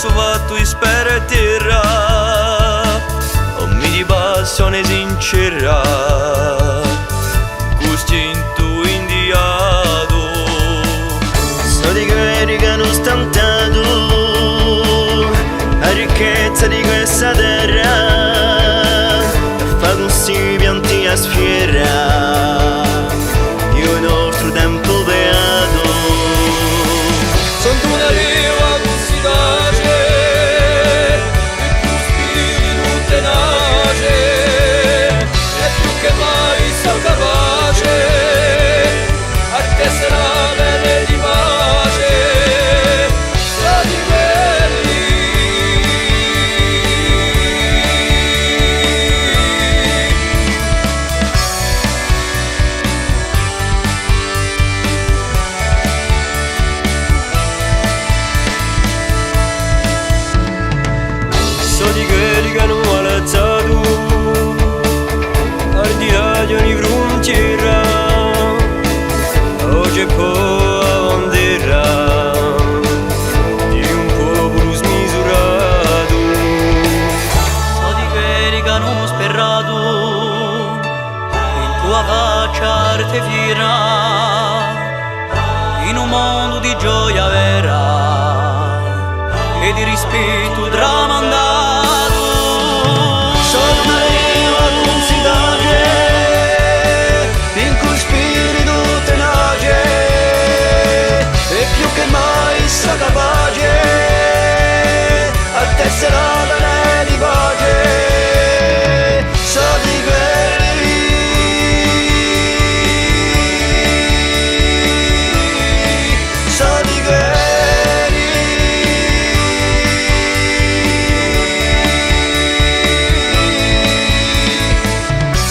so fatto isperterà, o mi di passione sincera, costinto indiato. So di quelli che non stanno tanto, la ricchezza di questa terra, e fa così pianti a sfiera, io il nostro tempo beato. Sono una riva così il tuo spirito tenace, e più che mai sono capace a tessera bene di pace, tra di quelli. So di quelli che non ho alzato, al di là di ogni frontiera, oggi è poi la bandiera di un popolo smisurato. So di quelli che non ho sperato, in tua faccia arte fiera, in un mondo di gioia vera e di rispetto tramandato. Sono una riva considerace, in cui spirito tenace, e più che mai sa capace a tessera bene di pace. So di quelli, so di quelli.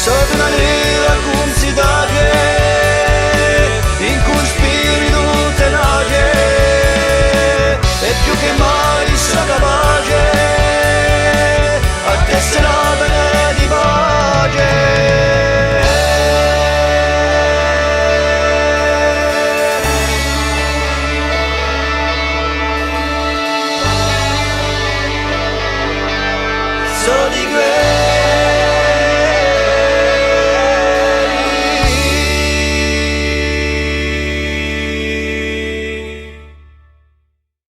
Sono una nera considerace, in cui spirito tenace, e più che mai